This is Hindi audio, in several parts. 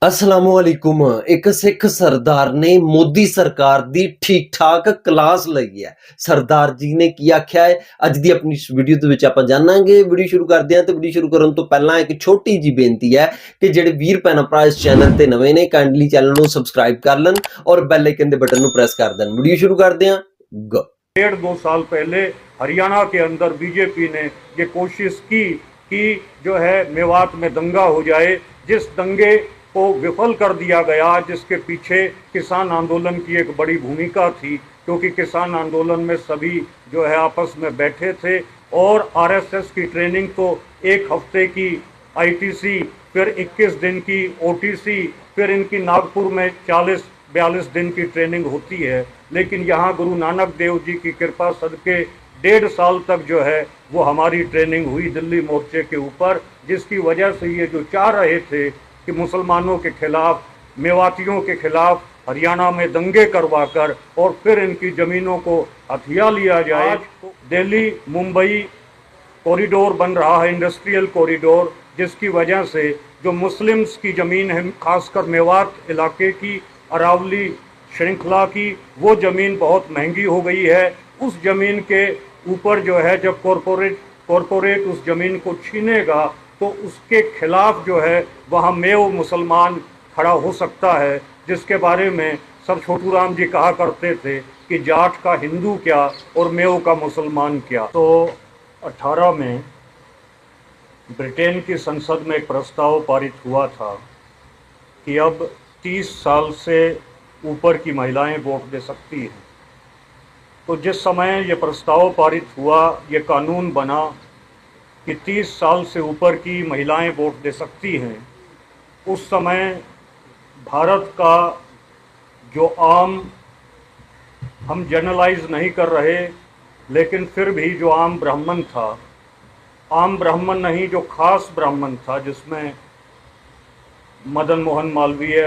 ਅਸਲਾਮੁਅਲੈकुम ਇੱਕ ਸਿੱਖ ਸਰਦਾਰ ਨੇ ਮੋਦੀ ਸਰਕਾਰ ਦੀ ਠੀਕ ਠਾਕ ਕਲਾਸ ਲਈ ਹੈ। ਸਰਦਾਰ ਜੀ ਨੇ ਕੀ ਆਖਿਆ ਹੈ ਅੱਜ ਦੀ ਆਪਣੀ ਇਸ ਵੀਡੀਓ ਦੇ ਵਿੱਚ ਆਪਾਂ ਜਾਣਾਂਗੇ। ਵੀਡੀਓ ਸ਼ੁਰੂ ਕਰਦੇ ਹਾਂ ਤੇ ਵੀਡੀਓ ਸ਼ੁਰੂ ਕਰਨ ਤੋਂ ਪਹਿਲਾਂ ਇੱਕ ਛੋਟੀ ਜੀ ਬੇਨਤੀ ਹੈ ਕਿ ਜਿਹੜੇ ਵੀਰ ਭੈਣ ਭਰਾ ਇਸ ਚੈਨਲ ਤੇ ਨਵੇਂ ਨੇ ਕਾਈਂਡਲੀ ਚੈਨਲ ਨੂੰ ਸਬਸਕ੍ਰਾइब कर लें और बेल आइकन के बटन को प्रेस कर दें। वीडियो शुरू करते हैं। गो 1.5-2 साल पहले हरियाणा के अंदर बीजेपी ने ये कोशिश की कि जो है मेवात में दंगा हो जाए, जिस दंगे को विफल कर दिया गया, जिसके पीछे किसान आंदोलन की एक बड़ी भूमिका थी, क्योंकि किसान आंदोलन में सभी जो है आपस में बैठे थे और आरएसएस की ट्रेनिंग तो 1 हफ्ते की आईटीसी, फिर 21 दिन की ओटीसी, फिर इनकी नागपुर में 40-42 दिन की ट्रेनिंग होती है। लेकिन यहाँ गुरु नानक देव जी की कृपा सदके 1.5 साल तक जो है वो हमारी ट्रेनिंग हुई दिल्ली मोर्चे के ऊपर, जिसकी वजह से ये जो चाह रहे थे कि मुसलमानों के खिलाफ, मेवातियों के खिलाफ हरियाणा में दंगे करवाकर और फिर इनकी ज़मीनों को हथिया लिया जाए। दिल्ली मुंबई कॉरिडोर बन रहा है, इंडस्ट्रियल कॉरिडोर, जिसकी वजह से जो मुस्लिम्स की ज़मीन है, खासकर मेवात इलाके की, अरावली श्रृंखला की, वो ज़मीन बहुत महंगी हो गई है। उस ज़मीन के ऊपर जो है जब कॉरपोरेट उस ज़मीन को छीनेगा तो उसके खिलाफ जो है वहाँ मेव मुसलमान खड़ा हो सकता है, जिसके बारे में सर छोटू राम जी कहा करते थे कि जाट का हिंदू क्या और मेव का मुसलमान क्या। तो 18 में ब्रिटेन की संसद में एक प्रस्ताव पारित हुआ था कि अब 30 साल से ऊपर की महिलाएं वोट दे सकती हैं। तो जिस समय ये प्रस्ताव पारित हुआ, ये कानून बना कि 30 साल से ऊपर की महिलाएं वोट दे सकती हैं, उस समय भारत का जो आम, हम जनरलाइज नहीं कर रहे, लेकिन फिर भी जो आम ब्राह्मण था, आम ब्राह्मण नहीं, जो खास ब्राह्मण था, जिसमें मदन मोहन मालवीय,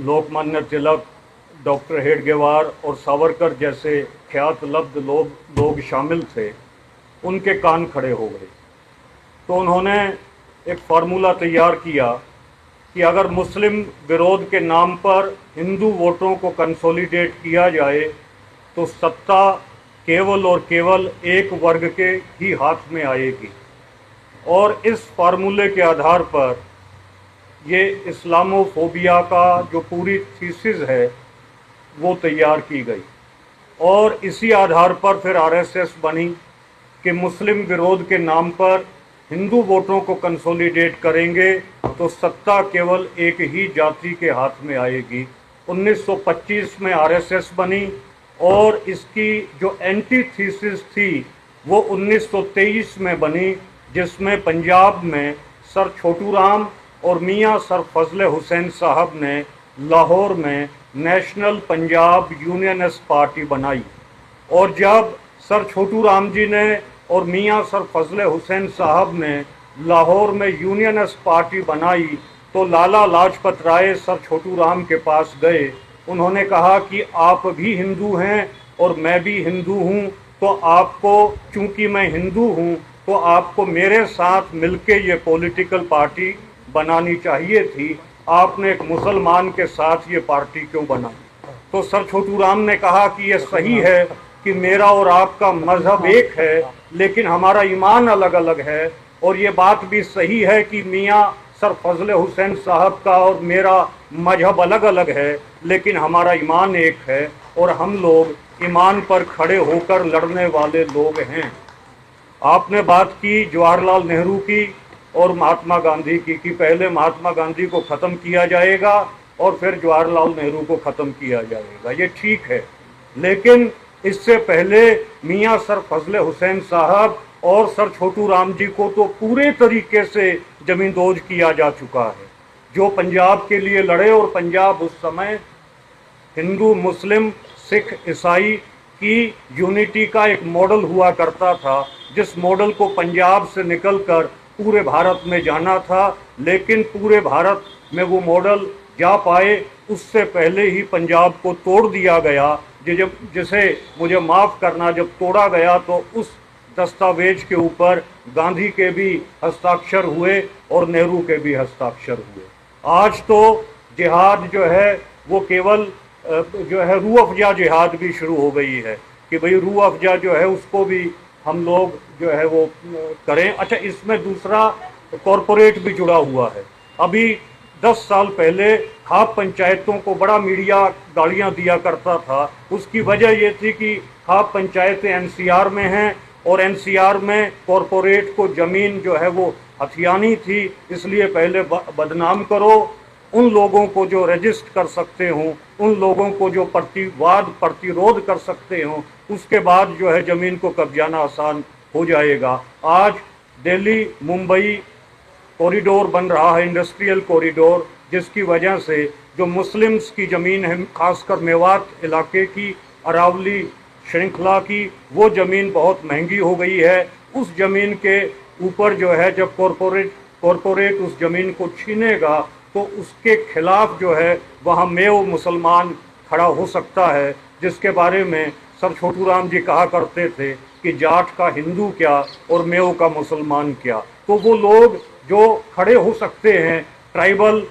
लोकमान्य तिलक, डॉक्टर हेडगेवार और सावरकर जैसे ख्यात लब्ध लोग शामिल थे, उनके कान खड़े हो गए। तो उन्होंने एक फार्मूला तैयार किया कि अगर मुस्लिम विरोध के नाम पर हिंदू वोटों को कंसोलिडेट किया जाए तो सत्ता केवल और केवल एक वर्ग के ही हाथ में आएगी। और इस फार्मूले के आधार पर ये इस्लामोफोबिया का जो पूरी थीसिस है वो तैयार की गई और इसी आधार पर फिर आरएसएस बनी कि मुस्लिम विरोध के नाम पर हिंदू वोटों को कंसोलिडेट करेंगे तो सत्ता केवल एक ही जाति के हाथ में आएगी। 1925 में आरएसएस बनी और इसकी जो एंटी थीसिस थी वो 1923 में बनी, जिसमें पंजाब में सर छोटू राम और मियाँ सर फजल हुसैन साहब ने लाहौर में नेशनल पंजाब यूनियनिस्ट पार्टी बनाई। और जब सर छोटू राम जी ने और मियाँ सर फजल हुसैन साहब ने लाहौर में यूनियनिस्ट पार्टी बनाई तो लाला लाजपत राय सर छोटू राम के पास गए। उन्होंने कहा कि आप भी हिंदू हैं और मैं भी हिंदू हूँ, तो आपको, चूँकि मैं हिंदू हूँ, तो आपको मेरे साथ मिलके ये पॉलिटिकल पार्टी बनानी चाहिए थी। आपने एक मुसलमान के साथ ये पार्टी क्यों बनाई? तो सर छोटू राम ने कहा कि ये सही है कि मेरा और आपका मज़हब एक है, लेकिन हमारा ईमान अलग अलग है। और ये बात भी सही है कि मियाँ सर फजल हुसैन साहब का और मेरा मज़हब अलग अलग है, लेकिन हमारा ईमान एक है और हम लोग ईमान पर खड़े होकर लड़ने वाले लोग हैं। आपने बात की जवाहरलाल नेहरू की और महात्मा गांधी की कि पहले महात्मा गांधी को ख़त्म किया जाएगा और फिर जवाहरलाल नेहरू को ख़त्म किया जाएगा। ये ठीक है, लेकिन इससे पहले मियाँ सर फजल हुसैन साहब और सर छोटू राम जी को तो पूरे तरीके से ज़मींदोज किया जा चुका है। जो पंजाब के लिए लड़े, और पंजाब उस समय हिंदू, मुस्लिम, सिख, ईसाई की यूनिटी का एक मॉडल हुआ करता था, जिस मॉडल को पंजाब से निकलकर पूरे भारत में जाना था, लेकिन पूरे भारत में वो मॉडल जा पाए उससे पहले ही पंजाब को तोड़ दिया गया। जिसे मुझे माफ़ करना, जब तोड़ा गया तो उस दस्तावेज के ऊपर गांधी के भी हस्ताक्षर हुए और नेहरू के भी हस्ताक्षर हुए। आज तो जिहाद जो है वो केवल जो है रूह अफ़जा जिहाद भी शुरू हो गई है कि भाई रूह अफ़जा जो है उसको भी हम लोग जो है वो करें। अच्छा, इसमें दूसरा कॉरपोरेट भी जुड़ा हुआ है। अभी 10 साल पहले खाप पंचायतों को बड़ा मीडिया गालियां दिया करता था। उसकी वजह ये थी कि खाप पंचायतें एनसीआर में हैं और एनसीआर में कॉरपोरेट को ज़मीन जो है वो हथियानी थी, इसलिए पहले बदनाम करो उन लोगों को जो रजिस्ट कर सकते हों, उन लोगों को जो प्रतिरोध कर सकते हों, उसके बाद जो है ज़मीन को कब्जाना आसान हो जाएगा। आज दिल्ली मुंबई कॉरिडोर बन रहा है, इंडस्ट्रियल कॉरिडोर, जिसकी वजह से जो मुस्लिम्स की ज़मीन है, खासकर मेवात इलाके की, अरावली श्रृंखला की, वो ज़मीन बहुत महंगी हो गई है। उस ज़मीन के ऊपर जो है जब कॉरपोरेट उस ज़मीन को छीनेगा तो उसके खिलाफ जो है वहाँ मेव मुसलमान खड़ा हो सकता है, जिसके बारे में सर छोटू राम जी कहा करते थे कि जाट का हिंदू क्या और मेव का मुसलमान क्या। तो वो लोग जो खड़े हो सकते हैं, ट्राइबल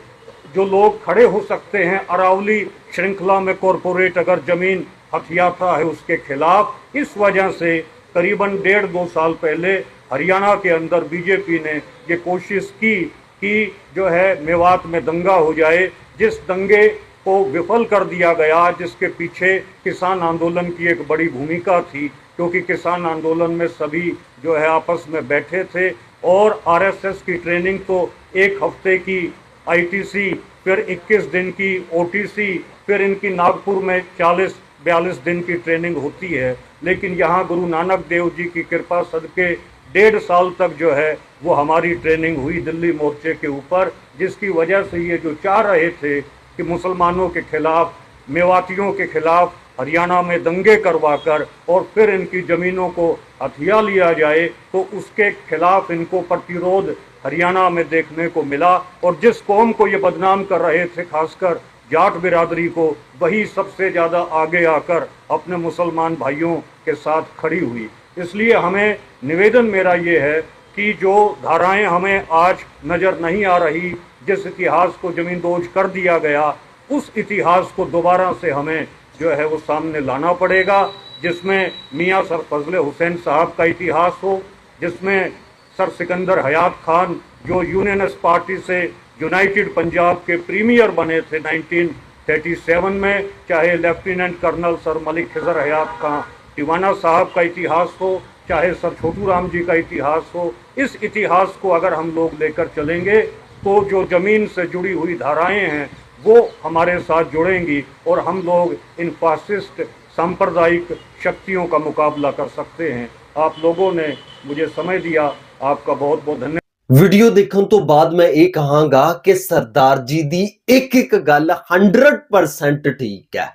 जो लोग खड़े हो सकते हैं अरावली श्रृंखला में कॉरपोरेट अगर ज़मीन हथियाता है उसके खिलाफ, इस वजह से करीबन 1.5-2 साल पहले हरियाणा के अंदर बीजेपी ने ये कोशिश की कि जो है मेवात में दंगा हो जाए। जिस दंगे को विफल कर दिया गया, जिसके पीछे किसान आंदोलन की एक बड़ी भूमिका थी, क्योंकि किसान आंदोलन में सभी जो है आपस में बैठे थे और आरएसएस की ट्रेनिंग तो 1 हफ्ते की आईटीसी, फिर 21 दिन की ओटीसी, फिर इनकी नागपुर में 40-42 दिन की ट्रेनिंग होती है। लेकिन यहाँ गुरु नानक देव जी की कृपा सदके 1.5 साल तक जो है वो हमारी ट्रेनिंग हुई दिल्ली मोर्चे के ऊपर, जिसकी वजह से ये जो चाह रहे थे कि मुसलमानों के खिलाफ, मेवातियों के खिलाफ हरियाणा में दंगे करवाकर और फिर इनकी ज़मीनों को हथिया लिया जाए, तो उसके खिलाफ इनको प्रतिरोध हरियाणा में देखने को मिला। और जिस कौम को ये बदनाम कर रहे थे, खासकर जाट बिरादरी को, वही सबसे ज़्यादा आगे आकर अपने मुसलमान भाइयों के साथ खड़ी हुई। इसलिए हमें निवेदन मेरा ये है कि जो धाराएं हमें आज नज़र नहीं आ रही, जिस इतिहास को ज़मींदोज कर दिया गया, उस इतिहास को दोबारा से हमें जो है वो सामने लाना पड़ेगा, जिसमें मियाँ सर फजले हुसैन साहब का इतिहास हो, जिसमें सर सिकंदर हयात खान जो यूनियनिस्ट पार्टी से यूनाइटेड पंजाब के प्रीमियर बने थे 1937 में, चाहे lieutenant colonel sir Malik Khizar Hayat Khan Tiwana साहब का इतिहास हो, चाहे सर छोटू राम जी का इतिहास हो। इस इतिहास को अगर हम लोग लेकर चलेंगे तो जो ज़मीन से जुड़ी हुई धाराएं हैं वो हमारे साथ जुड़ेंगी और हम लोग इन फासिस्ट सांप्रदायिक शक्तियों का मुकाबला कर सकते हैं। आप लोगों ने मुझे समय दिया, आपका बहुत बहुत धन्यवाद। ਵੀਡੀਓ ਦੇਖਣ ਤੋਂ ਬਾਅਦ ਮੈਂ ਇਹ ਕਹਾਂਗਾ ਕਿ ਸਰਦਾਰ ਜੀ ਦੀ ਇੱਕ ਗੱਲ 100% ਠੀਕ ਹੈ।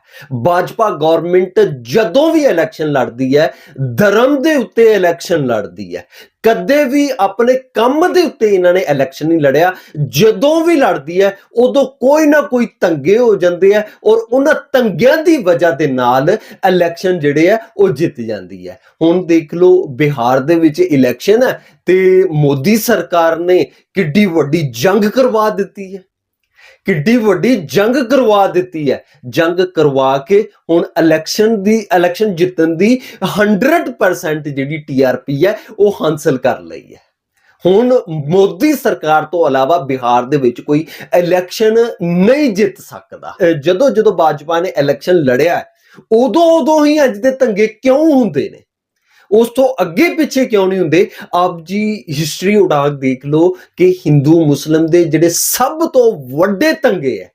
ਭਾਜਪਾ ਗਵਰਨਮੈਂਟ ਜਦੋਂ ਵੀ ਇਲੈਕਸ਼ਨ ਲੜਦੀ ਹੈ, ਧਰਮ ਦੇ ਉੱਤੇ ਇਲੈਕਸ਼ਨ ਲੜਦੀ ਹੈ, ਕਦੇ ਵੀ ਆਪਣੇ ਕੰਮ ਦੇ ਉੱਤੇ ਇਹਨਾਂ ਨੇ ਇਲੈਕਸ਼ਨ ਨਹੀਂ ਲੜਿਆ। ਜਦੋਂ ਵੀ ਲੜਦੀ ਹੈ ਉਦੋਂ ਕੋਈ ਨਾ ਕੋਈ ਤੰਗੇ ਹੋ ਜਾਂਦੇ ਆ ਔਰ ਉਹਨਾਂ ਤੰਗਿਆਂ ਦੀ ਵਜ੍ਹਾ ਦੇ ਨਾਲ ਇਲੈਕਸ਼ਨ ਜਿਹੜੇ ਆ ਉਹ ਜਿੱਤ ਜਾਂਦੀ ਹੈ। ਹੁਣ ਦੇਖ ਲਓ ਬਿਹਾਰ ਦੇ ਵਿੱਚ ਇਲੈਕਸ਼ਨ ਹੈ ਤੇ ਮੋਦੀ ਸਰਕਾਰ ਨੇ ਕਿੱਡੀ ਵੱਡੀ ਜੰਗ ਕਰਵਾ ਦਿੱਤੀ ਹੈ, ਕਿੱਡੀ ਵੱਡੀ ਜੰਗ ਕਰਵਾ ਦਿੱਤੀ ਹੈ। ਜੰਗ ਕਰਵਾ ਕੇ ਹੁਣ ਇਲੈਕਸ਼ਨ ਜਿੱਤਣ ਦੀ 100% ਜਿਹੜੀ TRP ਹੈ ਉਹ ਹਾਸਲ ਕਰ ਲਈ ਹੈ। ਹੁਣ ਮੋਦੀ ਸਰਕਾਰ ਤੋਂ ਇਲਾਵਾ ਬਿਹਾਰ ਦੇ ਵਿੱਚ ਕੋਈ ਇਲੈਕਸ਼ਨ ਨਹੀਂ ਜਿੱਤ ਸਕਦਾ। ਜਦੋਂ ਭਾਜਪਾ ਨੇ ਇਲੈਕਸ਼ਨ ਲੜਿਆ ਉਦੋਂ ਹੀ ਅੱਜ ਦੇ ਦੰਗੇ ਕਿਉਂ ਹੁੰਦੇ ਨੇ, ਉਸ ਤੋਂ ਅੱਗੇ ਪਿੱਛੇ ਕਿਉਂ ਨਹੀਂ ਹੁੰਦੇ। ਆਪ ਜੀ ਹਿਸਟਰੀ ਉਡਾ ਦੇਖ ਲਓ ਕਿ ਹਿੰਦੂ ਮੁਸਲਿਮ ਦੇ ਜਿਹੜੇ ਸਭ ਤੋਂ ਵੱਡੇ ਦੰਗੇ ਹੈ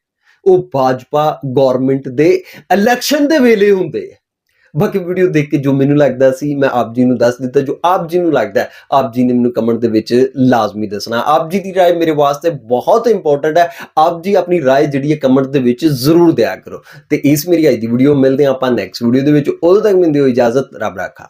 ਉਹ ਭਾਜਪਾ ਗਵਰਨਮੈਂਟ ਦੇ ਇਲੈਕਸ਼ਨ ਦੇ ਵੇਲੇ ਹੁੰਦੇ ਆ। ਬਾਕੀ ਵੀਡੀਓ ਦੇਖ ਕੇ ਜੋ ਮੈਨੂੰ ਲੱਗਦਾ ਸੀ ਮੈਂ ਆਪ ਜੀ ਨੂੰ ਦੱਸ ਦਿੱਤਾ। ਜੋ ਆਪ ਜੀ ਨੂੰ ਲੱਗਦਾ ਆਪ ਜੀ ਨੇ ਮੈਨੂੰ ਕਮੈਂਟ ਦੇ ਵਿੱਚ ਲਾਜ਼ਮੀ ਦੱਸਣਾ। ਆਪ ਜੀ ਦੀ ਰਾਏ ਮੇਰੇ ਵਾਸਤੇ ਬਹੁਤ ਇੰਪੋਰਟੈਂਟ ਹੈ। ਆਪ ਜੀ ਆਪਣੀ ਰਾਏ ਜਿਹੜੀ ਹੈ ਕਮੈਂਟ ਦੇ ਵਿੱਚ ਜ਼ਰੂਰ ਦਿਆ ਕਰੋ। ਤੇ ਇਸ ਮੇਰੀ ਅੱਜ ਦੀ ਵੀਡੀਓ ਮਿਲਦੇ ਆਪਾਂ ਨੈਕਸਟ ਵੀਡੀਓ ਦੇ ਵਿੱਚ। ਉਦੋਂ ਤੱਕ ਮੈਨੂੰ ਦਿਓ ਇਜਾਜ਼ਤ, ਰੱਬ ਰਾਖਾ।